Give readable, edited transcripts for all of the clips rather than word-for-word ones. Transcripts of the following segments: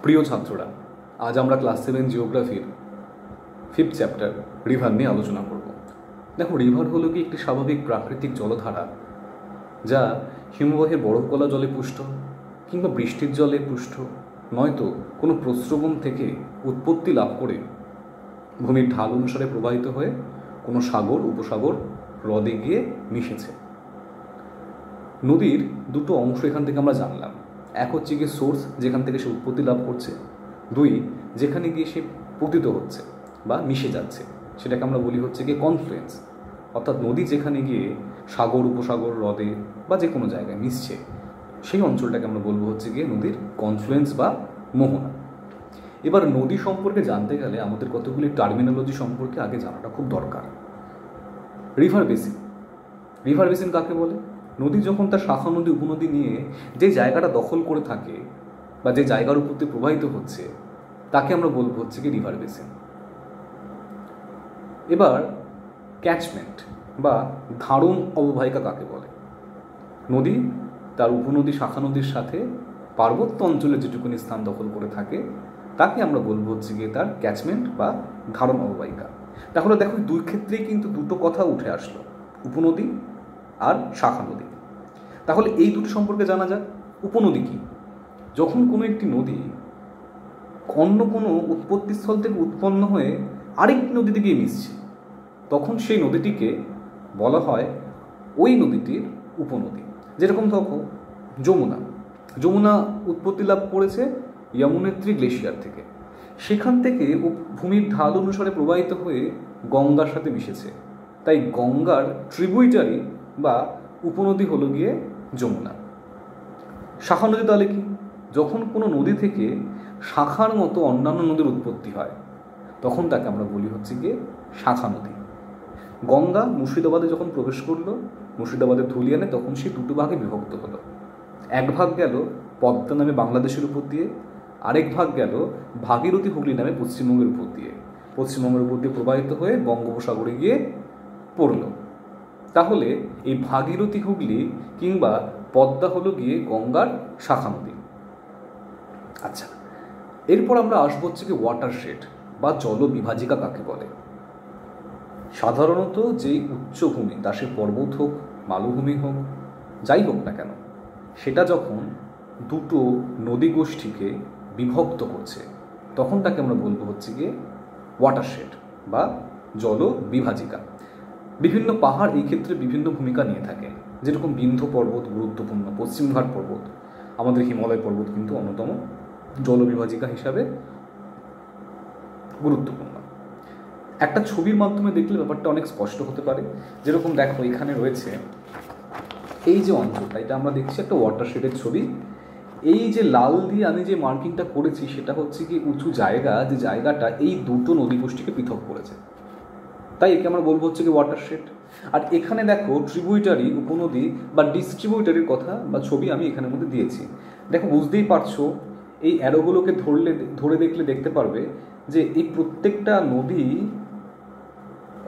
প্রিয় ছাত্ররা, আজ আমরা ক্লাস 7 জিওগ্রাফির 5th চ্যাপ্টার রিভার নিয়ে আলোচনা করব। দেখো, রিভার হলো কি একটি স্বাভাবিক প্রাকৃতিক জলধারা যা হিমবাহের বরফ গলা জলে পুষ্ট কিংবা বৃষ্টির জলে পুষ্ট, নয়তো কোনো প্রস্রবণ থেকে উৎপত্তি লাভ করে ভূমির ঢাল অনুসারে প্রবাহিত হয়ে কোনো সাগর, উপসাগর, হ্রদে গিয়ে মিশেছে। নদীর দুটো অংশ এখান থেকে আমরা জানলাম। এক হচ্ছে গিয়ে সোর্স, যেখান থেকে সে উৎপত্তি লাভ করছে। দুই, যেখানে গিয়ে সে পতিত হচ্ছে বা মিশে যাচ্ছে, সেটাকে আমরা বলি হচ্ছে গিয়ে কনফ্লুয়েন্স। অর্থাৎ নদী যেখানে গিয়ে সাগর, উপসাগর, হ্রদে বা যে কোনো জায়গায় মিশছে, সেই অঞ্চলটাকে আমরা বলবো হচ্ছে গিয়ে নদীর কনফ্লুয়েন্স বা মোহনা। এবার নদী সম্পর্কে জানতে গেলে আমাদের কতগুলি টার্মিনোলজি সম্পর্কে আগে জানাটা খুব দরকার। River basin. রিভার বেসিন কাকে বলে? নদী যখন তার শাখা নদী, উপনদী নিয়ে যে জায়গাটা দখল করে থাকে বা যে জায়গার উপর দিয়ে প্রবাহিত হচ্ছে, তাকে আমরা বলবো হচ্ছে কি রিভার বেসিন। এবার ক্যাচমেন্ট বা ধারণ অববাহিকা কাকে বলে? নদী তার উপনদী, শাখা নদীর সাথে পার্বত্য অঞ্চলে যেটুকুনি স্থান দখল করে থাকে, তাকে আমরা বলবো হচ্ছে গিয়ে তার ক্যাচমেন্ট বা ধারণ অববাহিকা। তাহলে দেখো, দুই ক্ষেত্রেই কিন্তু দুটো কথা উঠে আসলো, উপনদী আর শাখা নদী। তাহলে এই দুটো সম্পর্কে জানা যাক। উপনদী কি? যখন কোনো একটি নদী অন্য কোনো উৎপত্তিস্থল থেকে উৎপন্ন হয়ে আরেকটি নদীতে গিয়ে মিশছে, তখন সেই নদীটিকে বলা হয় ওই নদীটির উপনদী। যেরকম দেখো, যমুনা। যমুনা উৎপত্তি লাভ করেছে যমুনেত্রী গ্লেশিয়ার থেকে। সেখান থেকে ভূমির ঢাল অনুসারে প্রবাহিত হয়ে গঙ্গার সাথে মিশেছে, তাই গঙ্গার ট্রিবিউটারি বা উপনদী হলো গিয়ে যমুনা। শাখা নদী তাহলে কি? যখন কোনো নদী থেকে শাখার মতো অন্যান্য নদীর উৎপত্তি হয়, তখন তাকে আমরা বলি হচ্ছে গিয়ে শাখা নদী। গঙ্গা মুর্শিদাবাদে যখন প্রবেশ করলো, মুর্শিদাবাদের ধুলিয়ানে, তখন সে দুটো ভাগে বিভক্ত হলো। এক ভাগ গেল পদ্মা নামে বাংলাদেশের উপর দিয়ে, আরেক ভাগ গেল ভাগীরথী হুগলি নামে পশ্চিমবঙ্গের উপর দিয়ে। পশ্চিমবঙ্গের উপর দিয়ে প্রবাহিত হয়ে বঙ্গোপসাগরে গিয়ে পড়ল। তাহলে এই ভাগীরথী হুগলি কিংবা পদ্মা হলো গিয়ে গঙ্গার শাখা নদী। আচ্ছা, এরপর আমরা আসবো হচ্ছে কি ওয়াটারশেড বা জল বিভাজিকা কাকে বলে। সাধারণত যেই উচ্চভূমি, তা সে পর্বত হোক, মালভূমি হোক, যাই হোক না কেন, সেটা যখন দুটো নদী গোষ্ঠীকে বিভক্ত করছে, তখন তাকে আমরা বলবো হচ্ছে গিয়ে ওয়াটারশেড বা জল বিভাজিকা। বিভিন্ন পাহাড় এই ক্ষেত্রে বিভিন্ন ভূমিকা নিয়ে থাকে। যেরকম বিন্ধ্য পর্বত গুরুত্বপূর্ণ, পশ্চিমঘাট পর্বত, আমাদের হিমালয় পর্বত কিন্তু অন্যতম জল বিভাজিকা হিসাবে গুরুত্বপূর্ণ। একটা ছবির মাধ্যমে দেখলে ব্যাপারটা অনেক স্পষ্ট হতে পারে। যেরকম দেখো, এখানে রয়েছে এই যে অঞ্চলটা, এটা আমরা দেখছি একটা ওয়াটারশেডের ছবি। এই যে লাল দিয়ে আমি যে মার্কিংটা করেছি, সেটা হচ্ছে কি উঁচু জায়গা, যে জায়গাটা এই দুটো নদী গোষ্ঠীকে পৃথক করেছে, তাই একে আমরা বলবো হচ্ছে কি ওয়াটারশেড। আর এখানে দেখো ট্রিবিউটারি, উপনদী বা ডিস্ট্রিবিউটারির কথা বা ছবি আমি এখানের মধ্যে দিয়েছি। দেখো, বুঝতেই পারছো, এই অ্যারোগুলোকে ধরে দেখলে দেখতে পারবে যে এই প্রত্যেকটা নদী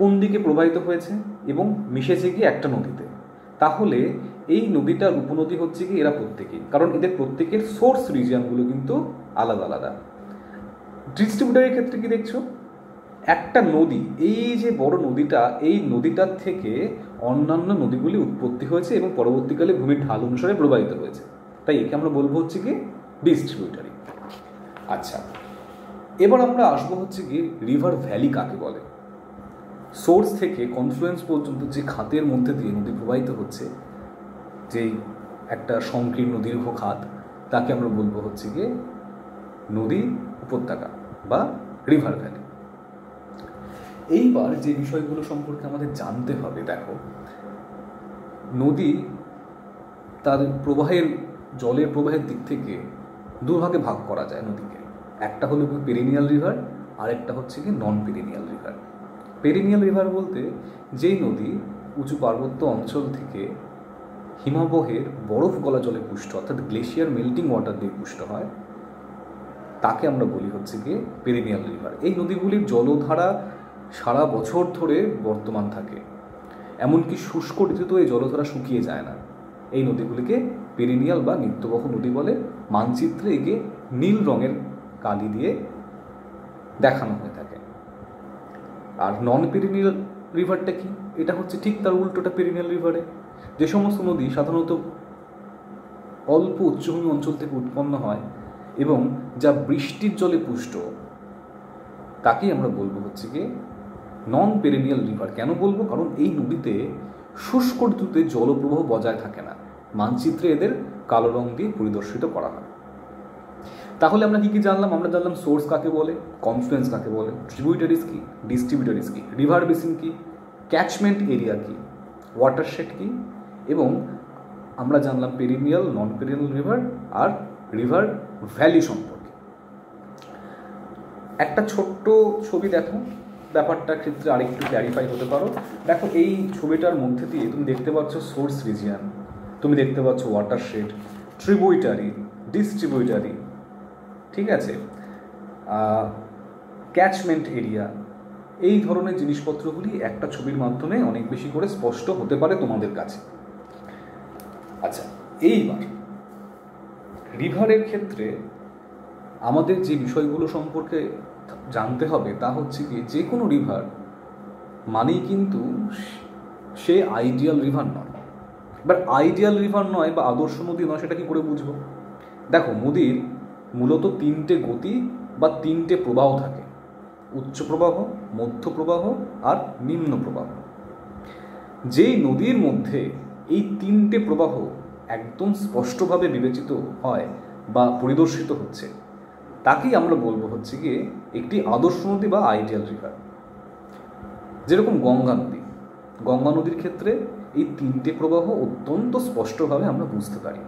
কোন দিকে প্রবাহিত হয়েছে এবং মিশেছে গিয়ে একটা নদীতে। তাহলে এই নদীটার উপনদী হচ্ছে কি এরা প্রত্যেকেই, কারণ এদের প্রত্যেকের সোর্স রিজিয়নগুলো কিন্তু আলাদা আলাদা। ডিস্ট্রিবিউটারের ক্ষেত্রে কি দেখছো, একটা নদী, এই যে বড় নদীটা, এই নদীটার থেকে অন্যান্য নদীগুলি উৎপত্তি হয়েছে এবং পরবর্তীকালে ভূমির ঢাল অনুসারে প্রবাহিত হয়েছে, তাই একে আমরা বলবো হচ্ছে কি ডিস্ট্রিবিউটারি। আচ্ছা, এবার আমরা আসবো হচ্ছে কি রিভার ভ্যালি কাকে বলে। সোর্স থেকে কনফ্লুয়েন্স পর্যন্ত যে খাতের মধ্যে দিয়ে নদী প্রবাহিত হচ্ছে, যেই একটা সংকীর্ণ দীর্ঘ খাত, তাকে আমরা বলবো হচ্ছে গিয়ে নদী উপত্যকা বা রিভার ভ্যালি। এইবার যে বিষয়গুলো সম্পর্কে আমাদের জানতে হবে, দেখো, নদী তার প্রবাহের, জলের প্রবাহের দিক থেকে দুভাগে ভাগ করা যায় নদীকে। একটা হলো পেরিনিয়াল রিভার, আর একটা হচ্ছে কি নন পেরিনিয়াল রিভার। পেরিনিয়াল রিভার বলতে যেই নদী উঁচু পার্বত্য অঞ্চল থেকে হিমবাহের বরফ গলা জলে পুষ্ট, অর্থাৎ গ্লেশিয়ার মেল্টিং ওয়াটার দিয়ে পুষ্ট হয়, তাকে আমরা বলি হচ্ছে গিয়ে পেরিনিয়াল রিভার। এই নদীগুলির জলধারা সারা বছর ধরে বর্তমান থাকে, এমনকি শুষ্ক ঋতুতেও এই জলধারা শুকিয়ে যায় না। এই নদীগুলিকে পেরিনিয়াল বা নিত্যবহ নদী বলে। মানচিত্রে একে নীল রঙের কালি দিয়ে দেখানো হয়ে থাকে। আর নন পেরিনিয়াল রিভারটা কি? এটা হচ্ছে ঠিক তার উল্টোটা পেরিনিয়াল রিভারে। যে সমস্ত নদী সাধারণত অল্প উচ্চভূমি অঞ্চল থেকে উৎপন্ন হয় এবং যা বৃষ্টির জলে পুষ্ট, তাকেই আমরা বলবো হচ্ছে কি নন পেরিনিয়াল রিভার। কেন বলবো? কারণ এই নদীতে শুষ্ক ঋতুতে জলপ্রবাহ বজায় থাকে না। মানচিত্রে এদের কালো রং দিয়ে পরিদর্শিত করা হয়। তাহলে আমরা কি কি জানলাম? আমরা জানলাম সোর্স কাকে বলে, কনফ্লুয়েন্স কাকে বলে, ট্রিবিউটারিজ কি, ডিস্ট্রিবিউটারিজ কি, রিভার বেসিন কি, ক্যাচমেন্ট এরিয়া কি, ওয়াটারশেড কি, এবং আমরা জানলাম পেরিনিয়াল, নন পেরিনিয়াল রিভার আর রিভার ভ্যালি সম্পর্কে। একটা ছোট্ট ছবি দেখো, ব্যাপারটার ক্ষেত্রে আরেকটু ক্ল্যারিফাই হতে পারো। দেখো এই ছবিটার মধ্যে দিয়ে তুমি দেখতে পাচ্ছ সোর্স রিজিয়ান, তুমি দেখতে পাচ্ছ ওয়াটারশেড, ট্রিবিউটারি, ডিস্ট্রিবিউটারি, ঠিক আছে, ক্যাচমেন্ট এরিয়া, এই ধরনের জিনিসপত্রগুলি একটা ছবির মাধ্যমে অনেক বেশি করে স্পষ্ট হতে পারে তোমাদের কাছে। আচ্ছা, এইবার রিভারের ক্ষেত্রে আমাদের যে বিষয়গুলো সম্পর্কে জানতে হবে তা হচ্ছে কি, যে কোনো রিভার মানেই কিন্তু সে আইডিয়াল রিভার নয়। এবার আইডিয়াল রিভার নয় বা আদর্শ নদী নয়, সেটা কি করে বুঝবো? দেখো, নদীর মূলত তিনটে গতি বা তিনটে প্রবাহ থাকে: উচ্চ প্রবাহ, মধ্য প্রবাহ আর নিম্ন প্রবাহ। যেই নদীর মধ্যে এই তিনটে প্রবাহ একদম স্পষ্টভাবে বিবেচিত হয় বা পরিদর্শিত হচ্ছে, তাকেই আমরা বলবো হচ্ছে গিয়ে একটি আদর্শ নদী বা আইডিয়াল রিভার। যেরকম গঙ্গা নদী, গঙ্গা নদীর ক্ষেত্রে এই তিনটে প্রবাহ অত্যন্ত স্পষ্টভাবে আমরা বুঝতে পারি।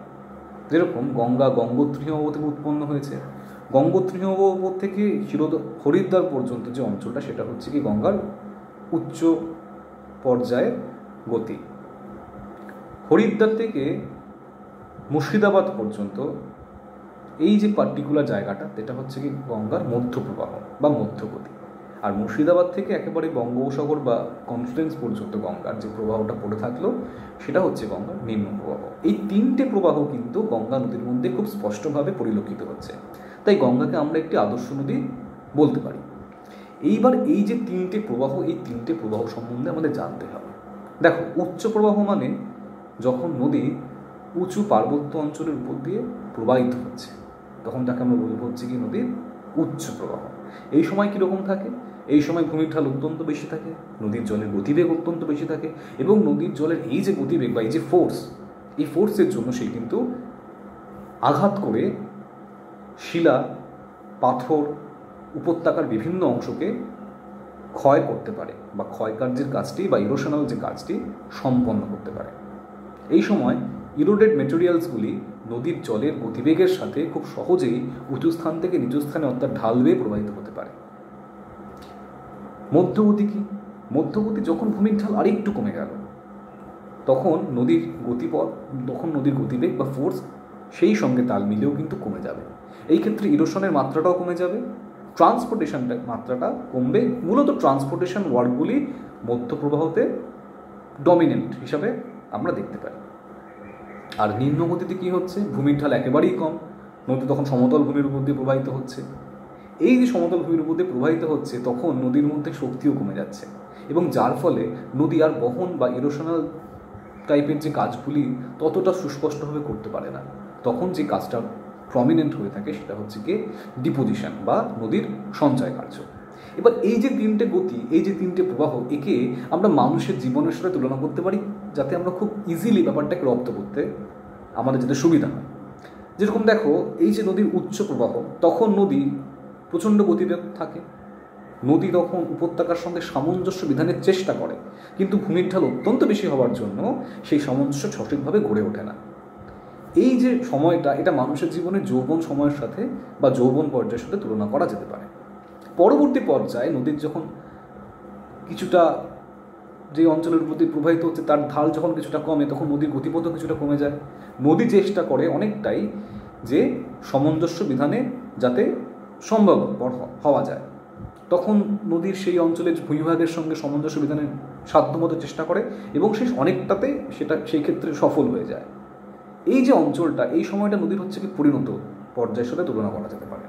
যেরকম গঙ্গা গঙ্গোত্রী হিমবাহ থেকে উৎপন্ন হয়েছে, গঙ্গোত্রী হিমবাহ থেকে হরিদ্বার পর্যন্ত যে অঞ্চলটা, সেটা হচ্ছে কি গঙ্গার উচ্চ পর্যায়ের গতি। হরিদ্বার থেকে মুর্শিদাবাদ পর্যন্ত এই যে পার্টিকুলার জায়গাটা, এটা হচ্ছে কি গঙ্গার মধ্য প্রবাহ বা মধ্যগতি। আর মুর্শিদাবাদ থেকে একেবারে বঙ্গোপসাগর বা কনফ্লুয়েন্স পর্যন্ত গঙ্গার যে প্রবাহটা পড়ে থাকলো, সেটা হচ্ছে গঙ্গার নিম্ন প্রবাহ। এই তিনটে প্রবাহ কিন্তু গঙ্গা নদীর মধ্যে খুব স্পষ্টভাবে পরিলক্ষিত হচ্ছে, তাই গঙ্গাকে আমরা একটি আদর্শ নদী বলতে পারি। এইবার এই যে তিনটে প্রবাহ, এই তিনটে প্রবাহ সম্বন্ধে আমাদের জানতে হবে। দেখো, উচ্চ প্রবাহ মানে যখন নদী উঁচু পার্বত্য অঞ্চলের উপর দিয়ে প্রবাহিত হচ্ছে, তখন তাকে আমরা বলবো হচ্ছে কি নদীর উচ্চ প্রবাহ। এই সময় কীরকম থাকে? এই সময় ভূমির ঢাল অত্যন্ত বেশি থাকে, নদীর জলের গতিবেগ অত্যন্ত বেশি থাকে, এবং নদীর জলের এই যে গতিবেগ বা এই যে ফোর্স, এই ফোর্সের জন্য সে কিন্তু আঘাত করে শিলা, পাথর, উপত্যকার বিভিন্ন অংশকে ক্ষয় করতে পারে বা ক্ষয়কার্যের কাজটি বা ইরোশনাল যে কাজটি সম্পন্ন করতে পারে। এই সময় ইরোডেড মেটেরিয়ালসগুলি নদীর জলের গতিবেগের সাথে খুব সহজেই উঁচু স্থান থেকে নিচু স্থানে অর্থাৎ ঢাল বেয়ে প্রবাহিত হতে পারে। মধ্যগতি কি? মধ্যগতি যখন ভূমির ঢাল আরেকটু কমে গেল, তখন নদীর গতিপথ, তখন নদীর গতিবেগ বা ফোর্স সেই সঙ্গে তাল মিলেও কিন্তু কমে যাবে। এই ক্ষেত্রে ইরোশনের মাত্রাটাও কমে যাবে, ট্রান্সপোর্টেশনটা মাত্রাটা কমবে। মূলত ট্রান্সপোর্টেশন ওয়ার্ডগুলি মধ্যপ্রবাহতে ডমিনেন্ট হিসাবে আমরা দেখতে পাই। আর নিম্ন গতিতে কী হচ্ছে? ভূমির ঢাল একেবারেই কম, নদী তখন সমতল ভূমির উপর দিয়ে প্রবাহিত হচ্ছে। এই যে সমতল ভূমির উপর দিয়ে প্রবাহিত হচ্ছে, তখন নদীর মধ্যে শক্তিও কমে যাচ্ছে, এবং যার ফলে নদী আর বহন বা ইরোশনাল টাইপের যে কাজগুলি ততটা সুস্পষ্টভাবে করতে পারে না। তখন যে কাজটা প্রমিনেন্ট হয়ে থাকে সেটা হচ্ছে কি ডিপোজিশন বা নদীর সঞ্চয় কার্য। এবার এই যে তিনটে গতি, এই যে তিনটে প্রবাহ, একে আমরা মানুষের জীবনের সাথে তুলনা করতে পারি, যাতে আমরা খুব ইজিলি ব্যাপারটাকে রপ্ত করতে আমাদের যাতে সুবিধা হয়। যেরকম দেখো, এই যে নদীর উচ্চ প্রবাহ, তখন নদী প্রচণ্ড গতিবেগ থাকে, নদী তখন উপত্যকার সঙ্গে সামঞ্জস্য বিধানের চেষ্টা করে, কিন্তু ভূমির ঢাল অত্যন্ত বেশি হওয়ার জন্য সেই সামঞ্জস্য সঠিকভাবে গড়ে ওঠে না। এই যে সময়টা, এটা মানুষের জীবনে যৌবন সময়ের সাথে বা যৌবন পর্যায়ের সাথে তুলনা করা যেতে পারে। পরবর্তী পর্যায়ে নদীর যখন কিছুটা, যে অঞ্চলের উপর দিয়ে প্রবাহিত হচ্ছে তার ঢাল যখন কিছুটা কমে, তখন নদীর গতিপথও কিছুটা কমে যায়। নদী চেষ্টা করে অনেকটাই যে সামঞ্জস্য বিধানে যাতে সম্ভবপর হওয়া যায়, তখন নদীর সেই অঞ্চলের ভূমিভাগের সঙ্গে সামঞ্জস্য বিধানের সাধ্যমতো চেষ্টা করে, এবং সে অনেকটাতে সেটা সেই ক্ষেত্রে সফল হয়ে যায়। এই যে অঞ্চলটা, এই সময়টা নদীর হচ্ছে কি পরিণত পর্যায়ের সাথে তুলনা করা যেতে পারে।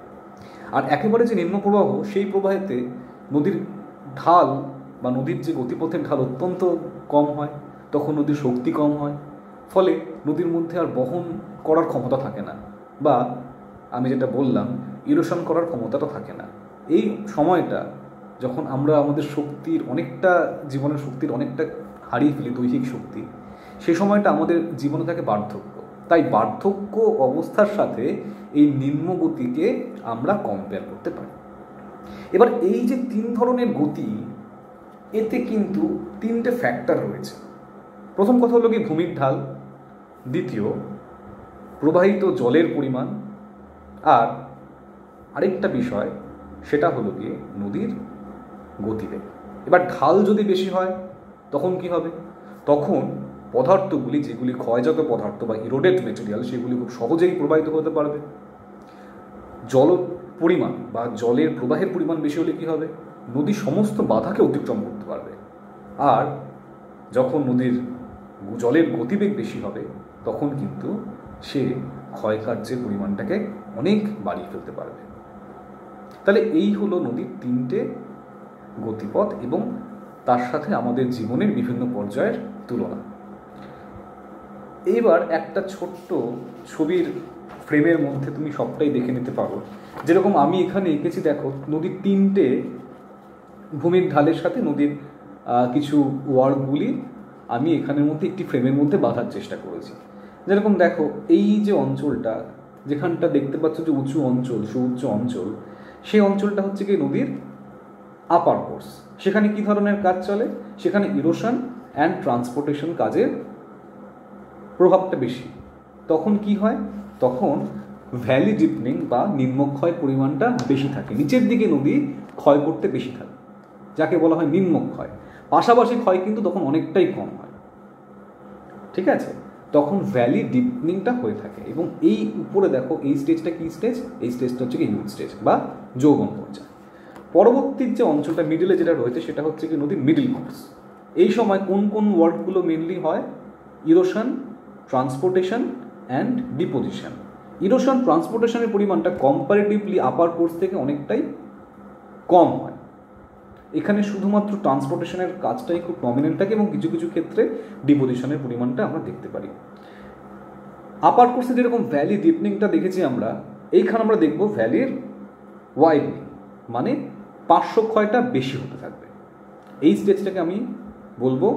আর একেবারে যে নিম্ন প্রবাহ, সেই প্রবাহেতে নদীর ঢাল বা নদীর যে গতিপথের ঢাল অত্যন্ত কম হয়, তখন নদীর শক্তি কম হয়, ফলে নদীর মধ্যে আর বহন করার ক্ষমতা থাকে না, বা আমি যেটা বললাম ইরোশন করার ক্ষমতাটা থাকে না। এই সময়টা যখন আমরা আমাদের শক্তির অনেকটা, জীবনের শক্তির অনেকটা হারিয়ে ফেলি, দৈহিক শক্তি, সেই সময়টা আমাদের জীবনে থাকে বার্ধক্য। তাই বার্ধক্য অবস্থার সাথে এই নিম্ন গতিকে আমরা কম্পেয়ার করতে পারি। এবার এই যে 3 ধরনের গতি, এতে কিন্তু 3টে ফ্যাক্টর রয়েছে। প্রথম কথা হলো কি ভূমির ঢাল, দ্বিতীয় প্রবাহিত জলের পরিমাণ, আর আরেকটা বিষয় সেটা হলো গিয়ে নদীর গতিবেগ। এবার ঢাল যদি বেশি হয় তখন কি হবে? তখন পদার্থগুলি, যেগুলি ক্ষয়জাত পদার্থ বা ইরোডেড মেটেরিয়াল, সেগুলি খুব সহজেই প্রবাহিত হতে পারবে। জল পরিমাণ বা জলের প্রবাহের পরিমাণ বেশি হলে কি হবে? নদী সমস্ত বাধাকে অতিক্রম করতে পারবে। আর যখন নদীর জলের গতিবেগ বেশি হবে তখন কিন্তু সে ক্ষয়কার্যের পরিমাণটাকে অনেক বাড়িয়ে ফেলতে পারবে। তাহলে এই হলো নদীর 3টে গতিপথ এবং তার সাথে আমাদের জীবনের বিভিন্ন পর্যায়ের তুলনা। এইবার একটা ছোট্ট ছবির ফ্রেমের মধ্যে তুমি সবটাই দেখে নিতে পারো। যেরকম আমি এখানে এঁকেছি, দেখো নদীর 3টে ভূমির ঢালের সাথে নদীর কিছু ওয়ার্ডগুলি আমি এখানের মধ্যে একটি ফ্রেমের মধ্যে বাঁধার চেষ্টা করেছি। যেরকম দেখো এই যে অঞ্চলটা, যেখানটা দেখতে পাচ্ছ যে উঁচু অঞ্চল, সুউচ্চ অঞ্চল, সেই অঞ্চলটা হচ্ছে কি নদীর আপার কোর্স। সেখানে কি ধরনের কাজ চলে? সেখানে ইরোশন অ্যান্ড ট্রান্সপোর্টেশন কাজের প্রভাবটা বেশি। তখন কি হয়? তখন ভ্যালি ডিপনিং বা নিম্নক্ষয়ের পরিমাণটা বেশি থাকে, নিচের দিকে নদী ক্ষয় করতে বেশি থাকে, যাকে বলা হয় নিম্নক্ষয়। পাশাপাশি ক্ষয় কিন্তু তখন অনেকটাই কম হয়। ঠিক আছে, তখন ভ্যালি ডিপনিংটা হয়ে থাকে। এবং এই উপরে দেখো এই স্টেজটা কি স্টেজ? এই স্টেজটা হচ্ছে কি ইউথ স্টেজ বা যৌবন পর্যায়। পরবর্তীর যে অঞ্চলটা মিডিলে যেটা রয়েছে সেটা হচ্ছে কি নদীর মিডিল কোর্স। এই সময় কোন কোন ওয়ার্ডগুলো মেনলি হয়? Erosion, transportation and deposition. Erosion ট্রান্সপোর্টেশনের পরিমাণটা কম্পারেটিভলি আপার কোর্স থেকে অনেকটাই কম হয়। এখানে শুধুমাত্র ট্রান্সপোর্টেশনের কাজটাই খুব প্রমিনেন্ট থাকে এবং কিছু কিছু ক্ষেত্রে ডিপোজিশনের পরিমাণটা আমরা দেখতে পারি। আপার কোর্সে যেরকম ভ্যালি ডিপনিংটা দেখেছি আমরা, এইখানে আমরা দেখব ভ্যালির ওয়াইডনিং, মানে পার্শ্বক্ষয়টা বেশি হতে থাকবে। এই স্টেজটাকে আমি বলবো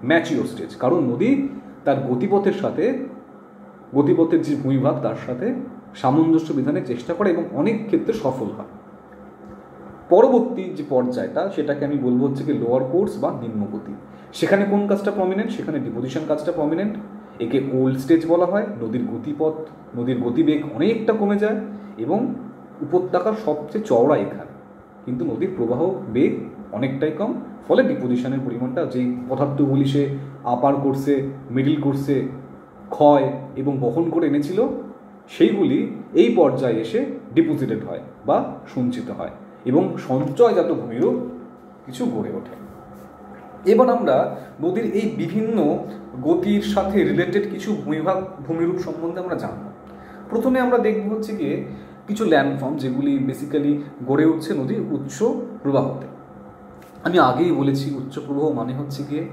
ম্যাচিওর স্টেজ, কারণ নদী তার গতিপথের সাথে, গতিপথের যে ভূমিভাগ তার সাথে সামঞ্জস্য বিধানের চেষ্টা করে এবং অনেক ক্ষেত্রে সফল হয়। পরবর্তী যে পর্যায়টা সেটাকে আমি বলবো হচ্ছে কি লোয়ার কোর্স বা নিম্নগতি। সেখানে কোন কাজটা প্রমিনেন্ট? সেখানে ডিপোজিশন কাজটা প্রমিনেন্ট। একে ওল্ড স্টেজ বলা হয়। নদীর গতিপথ, নদীর গতিবেগ অনেকটা কমে যায় এবং উপত্যকার সবচেয়ে চওড়া এখানে, কিন্তু নদীর প্রবাহ বেগ অনেকটাই কম। ফলে ডিপোজিশনের পরিমাণটা, যেই পদার্থগুলি সে আপার কোর্সে, মিডিল কোর্সে ক্ষয় এবং বহন করে এনেছিল, সেইগুলি এই পর্যায়ে এসে ডিপোজিটেড হয় বা সঞ্চিত হয় এবং সঞ্চয়জাত ভূমিরূপ কিছু গড়ে ওঠে। এবার আমরা নদীর এই বিভিন্ন গতির সাথে রিলেটেড কিছু ভূমিরূপ সম্বন্ধে আমরা জানব। প্রথমে আমরা দেখব হচ্ছে গিয়ে কিছু ল্যান্ডফর্ম, যেগুলি বেসিক্যালি গড়ে উঠছে নদীর উচ্চ প্রবাহতে। আমি আগেই বলেছি উচ্চ প্রবাহ মানে হচ্ছে গিয়ে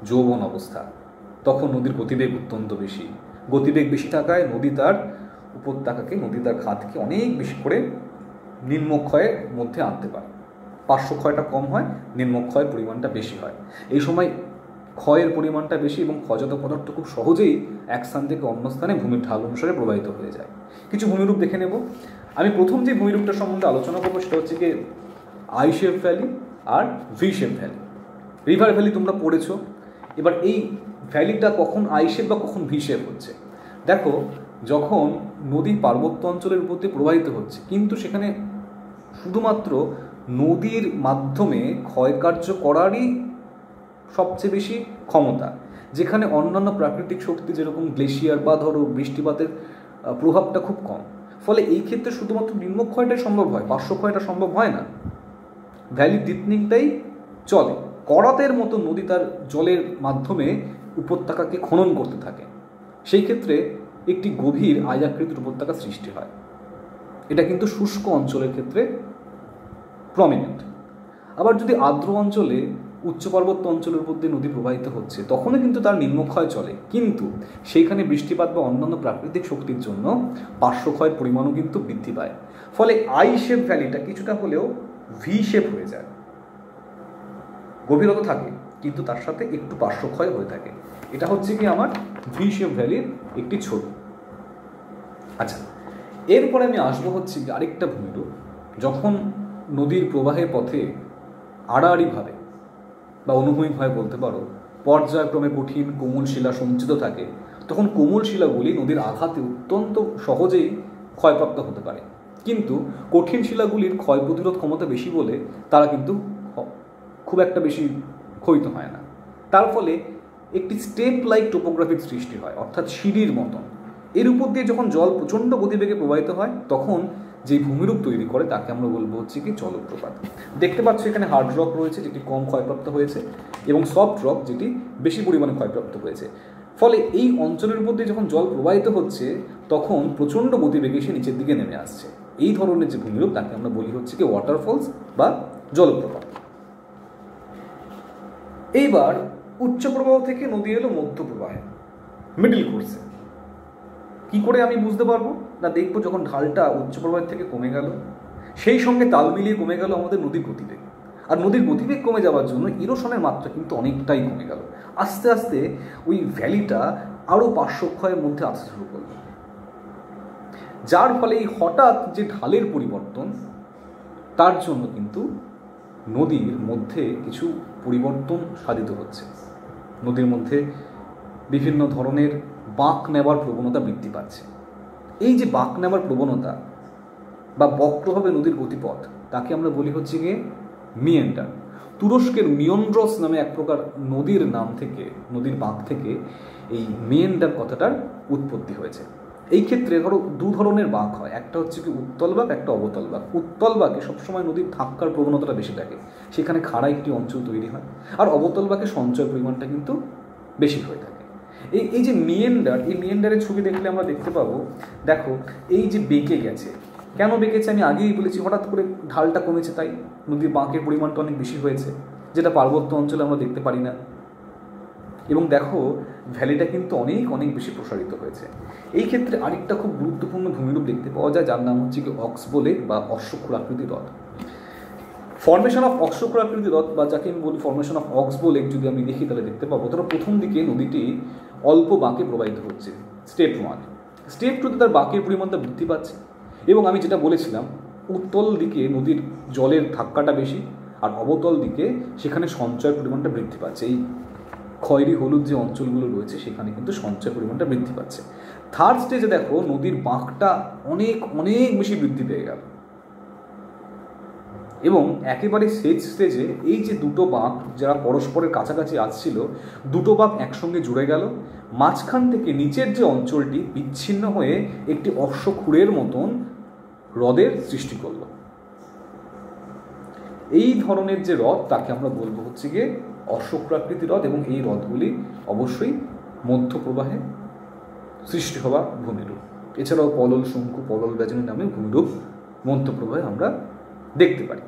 যৌবন অবস্থা। তখন নদীর গতিবেগ অত্যন্ত বেশি। গতিবেগ বেশি থাকায় নদী তার উপত্যকাকে, নদী তার খাতকে অনেক বেশি করে নিম্নক্ষয়ের মধ্যে আনতে পারে। পার্শ্বক্ষয়টা কম হয়, নিম্নক্ষয়ের পরিমাণটা বেশি হয়। এই সময় ক্ষয়ের পরিমাণটা বেশি এবং ক্ষয়জাত পদার্থ খুব সহজেই এক স্থান থেকে অন্য স্থানে ভূমির ঢাল অনুসারে প্রবাহিত হয়ে যায়। কিছু ভূমিরূপ দেখে নেব। আমি প্রথম যে ভূমিরূপটা সম্বন্ধে আলোচনা করবো সেটা হচ্ছে কি আই শেপ ভ্যালি আর V shape valley. River valley তোমরা পড়েছো। এবার এই ভ্যালিটা কখন আই শেপ বা কখন ভি শেপ হচ্ছে? দেখো, যখন নদী পার্বত্য অঞ্চলের উপর দিয়ে প্রবাহিত হচ্ছে, কিন্তু সেখানে শুধুমাত্র নদীর মাধ্যমে ক্ষয়কার্য করারই সবচেয়ে বেশি ক্ষমতা, যেখানে অন্যান্য প্রাকৃতিক শক্তি যেরকম গ্লেশিয়ার বা ধরো বৃষ্টিপাতের প্রভাবটা খুব কম। ফলে এই ক্ষেত্রে শুধুমাত্র নিম্নক্ষয়টাই সম্ভব হয়, পার্শ্বক্ষয়টা সম্ভব হয় না। ভ্যালি ডিপনিংটাই চলে। করাতের মতো নদী তার জলের মাধ্যমে উপত্যকাকে খনন করতে থাকে। সেই ক্ষেত্রে একটি গভীর আয়াকৃতির উপত্যকা সৃষ্টি হয়। এটা কিন্তু শুষ্ক অঞ্চলের ক্ষেত্রে প্রমিনেন্ট। আবার যদি আর্দ্র অঞ্চলে উচ্চ পার্বত্য অঞ্চলের মধ্যে নদী প্রবাহিত হচ্ছে তখনও কিন্তু তার নিম্নক্ষয় চলে, কিন্তু সেইখানে বৃষ্টিপাত বা অন্যান্য প্রাকৃতিক শক্তির জন্য পার্শ্বক্ষয়ের পরিমাণও কিন্তু বৃদ্ধি পায়। ফলে আই শেপ ভ্যালিটা কিছুটা হলেও ভি শেপ হয়ে যায়, গভীরতা থাকে কিন্তু তার সাথে একটু পার্শ্বক্ষয় হয়ে থাকে। এটা হচ্ছে কি আমার ভি শেপ ভ্যালির একটি ছবি। আচ্ছা, এরপরে আমি আসবো হচ্ছে কি আরেকটা ভূমিরূপ। যখন নদীর প্রবাহের পথে আড়াআড়িভাবে বা অনুভূমিকভাবে বলতে পারো পর্যায়ক্রমে কঠিন কোমল শিলা সঞ্চিত থাকে, তখন কোমল শিলাগুলি নদীর আঘাতে অত্যন্ত সহজেই ক্ষয়প্রাপ্ত হতে পারে, কিন্তু কঠিন শিলাগুলির ক্ষয় প্রতিরোধ ক্ষমতা বেশি বলে তারা কিন্তু খুব একটা বেশি ক্ষয়িত হয় না। তার ফলে একটি স্টেপ লাইক টোপোগ্রাফির সৃষ্টি হয়, অর্থাৎ সিঁড়ির মতন। এর উপর দিয়ে যখন জল প্রচণ্ড গতিবেগে প্রবাহিত হয় তখন যে ভূমিরূপ তৈরি করে তাকে আমরা বলবো হচ্ছে কি জলপ্রপাত। দেখতে পাচ্ছ এখানে হার্ড রক রয়েছে যেটি কম ক্ষয়প্রাপ্ত হয়েছে এবং সফট রক যেটি বেশি পরিমাণে ক্ষয়প্রাপ্ত হয়েছে। ফলে এই অঞ্চলের মধ্যে যখন জল প্রবাহিত হচ্ছে তখন প্রচণ্ড গতিবেগে সে নিচের দিকে নেমে আসছে। এই ধরনের যে ভূমিরূপ তাকে আমরা বলি হচ্ছে কি ওয়াটারফলস বা জলপ্রপাত। এইবার উচ্চ প্রবাহ থেকে নদী এলো মধ্য প্রবাহে, মিডল কোর্সে। কি করে আমি বুঝতে পারবো না, দেখবো যখন ঢালটা উচ্চ প্রবাহের থেকে কমে গেল সেই সঙ্গে তাল মিলিয়ে কমে গেল আমাদের নদীর গতিবেগ। আর নদীর গতিবেগ কমে যাওয়ার জন্য ইরোশনের মাত্রা কিন্তু অনেকটাই কমে গেল। আস্তে আস্তে ওই ভ্যালিটা আরও পার্শ্বক্ষয়ের মধ্যে আসতে শুরু করলো, যার ফলে এই হঠাৎ যে ঢালের পরিবর্তন তার জন্য কিন্তু নদীর মধ্যে কিছু পরিবর্তন সাধিত হচ্ছে। নদীর মধ্যে বিভিন্ন ধরনের বাঁক নেওয়ার প্রবণতা বৃদ্ধি পাচ্ছে। এই যে বাঁক নেওয়ার প্রবণতা বা বক্রভাবে নদীর গতিপথ তাকে আমরা বলি হচ্ছে গিয়ে মিয়েন্ডার। তুরস্কের মিয়ন্ড্রস নামে এক প্রকার নদীর নাম থেকে, নদীর বাঁক থেকে এই মিয়েন্ডার কথাটার উৎপত্তি হয়েছে। এই ক্ষেত্রে ধরো দু ধরনের বাঁক হয়, একটা হচ্ছে কি উত্তল বাঁক, একটা অবতল বাঁক। উত্তল বাঁকে সবসময় নদীর ধাক্কার প্রবণতাটা বেশি থাকে, সেখানে খাড়া একটি অঞ্চল তৈরি হয়। আর অবতল বাঁকে সঞ্চয় পরিমাণটা কিন্তু বেশি হয়ে থাকে। এই যে মিয়েন্ডার, এই মিয়েন্ডারের ছবি দেখলে আমরা দেখতে পাবো, দেখো এই যে বেঁকে গেছে, কেন বেঁকেছে আমি আগেই বলেছি, হঠাৎ করে ঢালটা কমেছে তাই নদীর বাঁকের পরিমাণটা অনেক বেশি হয়েছে, যেটা পার্বত্য অঞ্চলে আমরা দেখতে পারি না। এবং দেখো ভ্যালিটা কিন্তু অনেক অনেক বেশি প্রসারিত হয়েছে। এই ক্ষেত্রে আরেকটা খুব গুরুত্বপূর্ণ ভূমিরূপ দেখতে পাওয়া যায়, যার নাম হচ্ছে কি অক্সবোলেক বা অশ্বক্ষুরাকৃতি হ্রদ। ফর্মেশন অফ অশ্বক্ষুরাকৃতি হ্রদ বা যাকে আমি বলি ফর্মেশন অফ অক্সবোলেক যদি আমি দেখি তাহলে দেখতে পাবো ধরো প্রথম দিকে নদীটি অল্প বাঁকে প্রবাহিত হচ্ছে, স্টেপ 1। স্টেপ 2তে তার বাঁকের পরিমাণটা বৃদ্ধি পাচ্ছে এবং আমি যেটা বলেছিলাম উত্তল দিকে নদীর জলের ধাক্কাটা বেশি আর অবতল দিকে সেখানে সঞ্চয়ের পরিমাণটা বৃদ্ধি পাচ্ছে। এই খয়েরি হলুদ যে অঞ্চলগুলো রয়েছে সেখানে কিন্তু সঞ্চয়ের পরিমাণটা বৃদ্ধি পাচ্ছে। থার্ড স্টেজে দেখো নদীর বাঁকটা অনেক অনেক বেশি বৃদ্ধি পেয়ে গেল এবং একেবারে শেষ স্টেজে এই যে দুটো বাঁক যারা পরস্পরের কাছাকাছি আসছিল, দুটো বাঁক একসঙ্গে জুড়ে গেল, মাঝখান থেকে নিচের যে অঞ্চলটি বিচ্ছিন্ন হয়ে একটি অশ্বক্ষুরের মতন হ্রদের সৃষ্টি করল। এই ধরনের যে হ্রদ তাকে আমরা বলবো হচ্ছে গিয়ে অশ্বক্ষুরাকৃতি হ্রদ এবং এই হ্রদগুলি অবশ্যই মধ্য প্রবাহে সৃষ্টি হওয়া ভূমিরূপ। এছাড়াও পলল শঙ্কু, পলল বেজনী নামে ভূমিরূপ মধ্য প্রবাহে আমরা দেখতে পারি।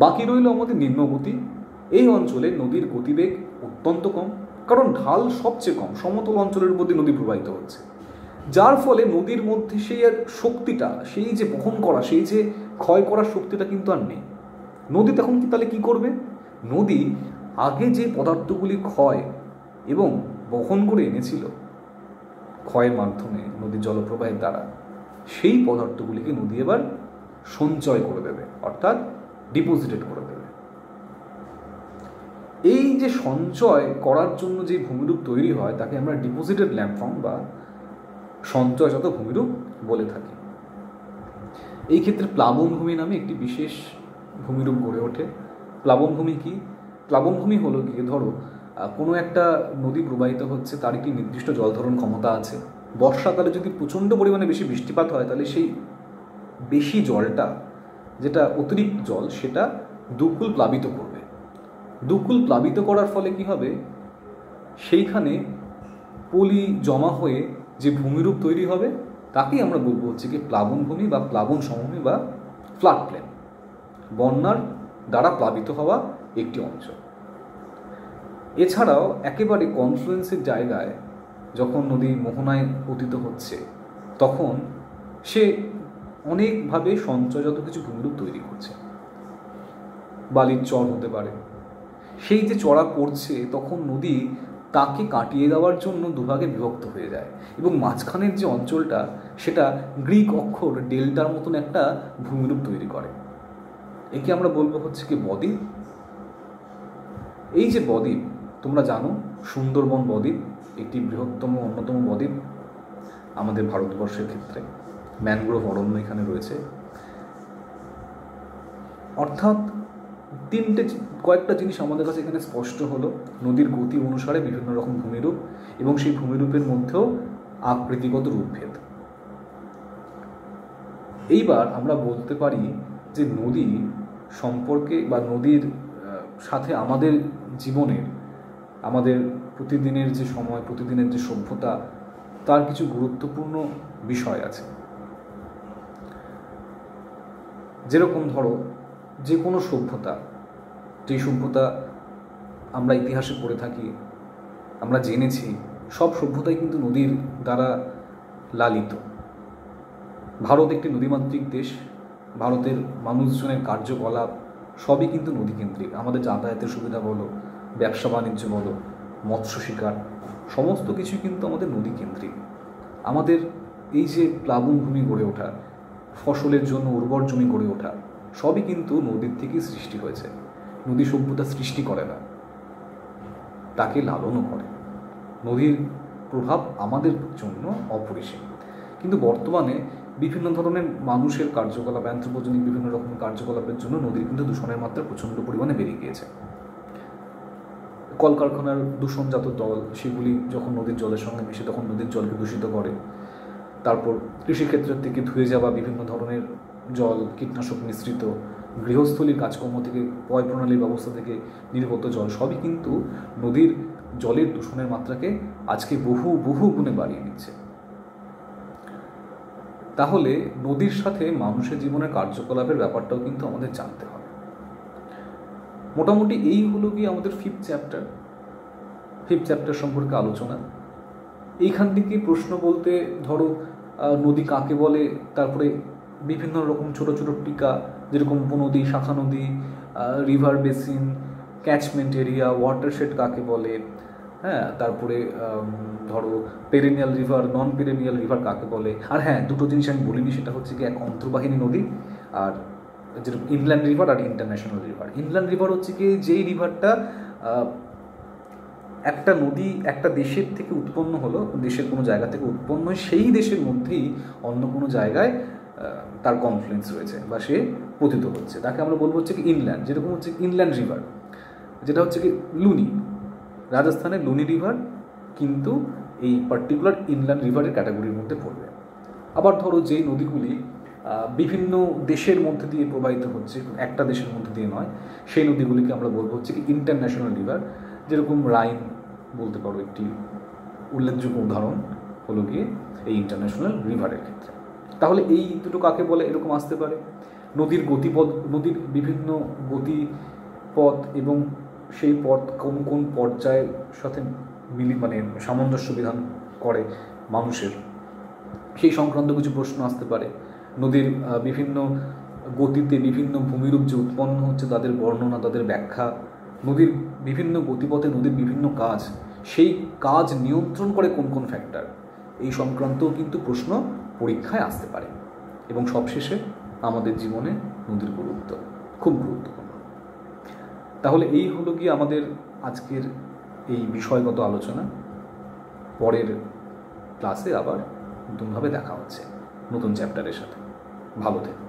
বাকি রইল আমাদের নিম্নগতি। এই অঞ্চলে নদীর গতিবেগ অত্যন্ত কম, কারণ ঢাল সবচেয়ে কম, সমতল অঞ্চলের মধ্যে নদী প্রবাহিত হচ্ছে, যার ফলে নদীর মধ্যে সেই আর শক্তিটা, সেই যে বহন করা, সেই যে ক্ষয় করার শক্তিটা কিন্তু আর নেই। নদী তখন কি তাহলে কী করবে? নদী আগে যে পদার্থগুলি ক্ষয় এবং বহন করে এনেছিল ক্ষয়ের মাধ্যমে নদীর জলপ্রবাহের দ্বারা, সেই পদার্থগুলিকে নদী এবার সঞ্চয় করে দেবে, অর্থাৎ ডিপোজিটেড করে দেবে। এই যে সঞ্চয় করার জন্য যে ভূমিরূপ তৈরি হয় তাকে আমরা ডিপোজিটেড ল্যান্ডফর্ম বা সঞ্চয়জাত ভূমিরূপ বলে থাকি। এই ক্ষেত্রে প্লাবনভূমি নামে একটি বিশেষ ভূমিরূপ গড়ে ওঠে। প্লাবনভূমি কি? প্লাবনভূমি হলো গিয়ে ধরো কোনো একটা নদী প্রবাহিত হচ্ছে, তার একটি নির্দিষ্ট জল ধারণ ক্ষমতা আছে। বর্ষাকালে যদি প্রচণ্ড পরিমাণে বেশি বৃষ্টিপাত হয় তাহলে সেই বেশি জলটা, যেটা অতিরিক্ত জল, সেটা দুকুল প্লাবিত করবে। দুকুল প্লাবিত করার ফলে কি হবে, সেইখানে পলি জমা হয়ে যে ভূমিরূপ তৈরি হবে তাকেই আমরা বলবো হচ্ছে কি প্লাবনভূমি বা প্লাবন সমভূমি বা ফ্লাড প্লেন, বন্যার দ্বারা প্লাবিত হওয়া একটি অঞ্চল। এছাড়াও একেবারে কনফ্লুয়েন্সের জায়গায় যখন নদী মোহনায় পতিত হচ্ছে তখন সে অনেকভাবে সঞ্চয়জাত কিছু ভূমিরূপ তৈরি করছে। বালির চর হতে পারে, সেই যে চড়া পড়ছে তখন নদী তাকে কাটিয়ে দেওয়ার জন্য দুভাগে বিভক্ত হয়ে যায় এবং মাঝখানের যে অঞ্চলটা সেটা গ্রিক অক্ষর ডেল্টার মতন একটা ভূমিরূপ তৈরি করে। একে আমরা বলবো হচ্ছে কি বদ্বীপ। এই যে বদ্বীপ, তোমরা জানো সুন্দরবন বদ্বীপ একটি বৃহত্তম অন্যতম বদ্বীপ আমাদের ভারতবর্ষের ক্ষেত্রে। ম্যানগ্রোভ অরণ্য এখানে রয়েছে। অর্থাৎ কয়েকটা জিনিস আমাদের কাছে এখানে স্পষ্ট হলো। নদীর গতি অনুসারে বিভিন্ন রকম ভূমিরূপ এবং সেই ভূমিরূপের মধ্যেও আকৃতিগত রূপভেদ। এইবার আমরা বলতে পারি যে নদী সম্পর্কে বা নদীর সাথে আমাদের জীবনের, আমাদের প্রতিদিনের যে সময়, প্রতিদিনের যে সভ্যতা, তার কিছু গুরুত্বপূর্ণ বিষয় আছে। যেরকম ধরো যে কোনো সভ্যতা, যেই সভ্যতা আমরা ইতিহাসে পড়ে থাকি, আমরা জেনেছি, সব সভ্যতাই কিন্তু নদীর দ্বারা লালিত। ভারত একটি নদীমাতৃক দেশ। ভারতের মানুষজনের কার্যকলাপ সবই কিন্তু নদীকেন্দ্রিক। আমাদের যাতায়াতের সুবিধা বলো, ব্যবসা বাণিজ্য বলো, মৎস্য শিকার, সমস্ত কিছুই কিন্তু আমাদের নদীকেন্দ্রিক। আমাদের এই যে প্লাবনভূমি গড়ে ওঠা, ফসলের জন্য উর্বর জমি গড়ে ওঠা, সবই কিন্তু নদীর থেকেই সৃষ্টি হয়েছে। নদী সভ্যতা সৃষ্টি করে না, তাকে লালনও করে। নদীর প্রভাব আমাদের জন্য অপরিসীম। কিন্তু বর্তমানে বিভিন্ন ধরনের মানুষের কার্যকলাপ, অ্যান্থ্রোপোজেনিক বিভিন্ন রকম কার্যকলাপের জন্য নদীর কিন্তু দূষণের মাত্রা প্রচণ্ড পরিমাণে বেড়ে গিয়েছে। কলকারখানার দূষণজাত জল, সেগুলি যখন নদীর জলের সঙ্গে মিশে তখন নদীর জলকে দূষিত করে। তারপর কৃষিক্ষেত্রের থেকে ধুয়ে যাওয়া বিভিন্ন ধরনের জল, কীটনাশক মিশ্রিত, গৃহস্থলীর কাজকর্ম থেকে, পয় প্রণালীর ব্যবস্থা থেকে নির্গত জল, সবই কিন্তু নদীর জলের দূষণের মাত্রাকে আজকে বহু বহু গুণে বাড়িয়ে দিচ্ছে। তাহলে নদীর সাথে মানুষের জীবনের কার্যকলাপের ব্যাপারটাও কিন্তু আমাদের জানতে হবে। মোটামুটি এই হলো কি আমাদের ফিফথ চ্যাপ্টার সম্পর্কে আলোচনা। এইখান থেকে প্রশ্ন বলতে ধরো নদী কাকে বলে, তারপরে বিভিন্ন রকম ছোট ছোট টিকা, যেরকম উপনদী, শাখা নদী, river basin, catchment area, watershed কাকে বলে, হ্যাঁ, তারপরে ধরো পেরেনিয়াল রিভার, নন পেরেনিয়াল রিভার কাকে বলে। আর হ্যাঁ, দুটো জিনিস আমি বলিনি, সেটা হচ্ছে কি এক অন্তর্বাহিনী নদী আর যেরকম ইনল্যান্ড রিভার আর ইন্টারন্যাশনাল রিভার। ইনল্যান্ড রিভার হচ্ছে কি যেই রিভারটা একটা নদী একটা দেশের থেকে উৎপন্ন হলো, দেশের কোনো জায়গা থেকে উৎপন্ন হয়, সেই দেশের মধ্যেই অন্য কোনো জায়গায় তার কনফ্লুয়েন্স রয়েছে বা সে পতিত হচ্ছে, তাকে আমরা বলবো হচ্ছে কি ইনল্যান্ড। যেরকম হচ্ছে ইনল্যান্ড রিভার, যেটা হচ্ছে কি লুনি, রাজস্থানের লুনি রিভার কিন্তু এই পার্টিকুলার ইনল্যান্ড রিভারের ক্যাটাগরির মধ্যে পড়বে। আবার ধরো যেই নদীগুলি বিভিন্ন দেশের মধ্যে দিয়ে প্রবাহিত হচ্ছে, একটা দেশের মধ্যে দিয়ে নয়, সেই নদীগুলিকে আমরা বলবো হচ্ছে কি ইন্টারন্যাশনাল রিভার। যেরকম রাইন বলতে পারো একটি উল্লেখযোগ্য উদাহরণ হলো গিয়ে এই ইন্টারন্যাশনাল রিভারের ক্ষেত্রে। তাহলে এই দুটো কাকে বলে এরকম আসতে পারে। নদীর গতিপথ, নদীর বিভিন্ন গতিপথ এবং সেই পথ কোন কোন পর্যায়ের সাথে সামঞ্জস্য বিধান করে মানুষের, সেই সংক্রান্ত কিছু প্রশ্ন আসতে পারে। নদীর বিভিন্ন গতিতে বিভিন্ন ভূমিরূপ যে উৎপন্ন হচ্ছে তাদের বর্ণনা, তাদের ব্যাখ্যা, নদীর বিভিন্ন গতিপথে নদীর বিভিন্ন কাজ, সেই কাজ নিয়ন্ত্রণ করে কোন কোন ফ্যাক্টর, এই সংক্রান্তও কিন্তু প্রশ্ন পরীক্ষায় আসতে পারে। এবং সবশেষে আমাদের জীবনে নদীর গুরুত্ব খুব গুরুত্বপূর্ণ। তাহলে এই হলো গিয়ে আমাদের আজকের এই বিষয়গত আলোচনা। পরের ক্লাসে আবার নতুনভাবে দেখা হচ্ছে নতুন চ্যাপ্টারের সাথে। ভালো থেকো।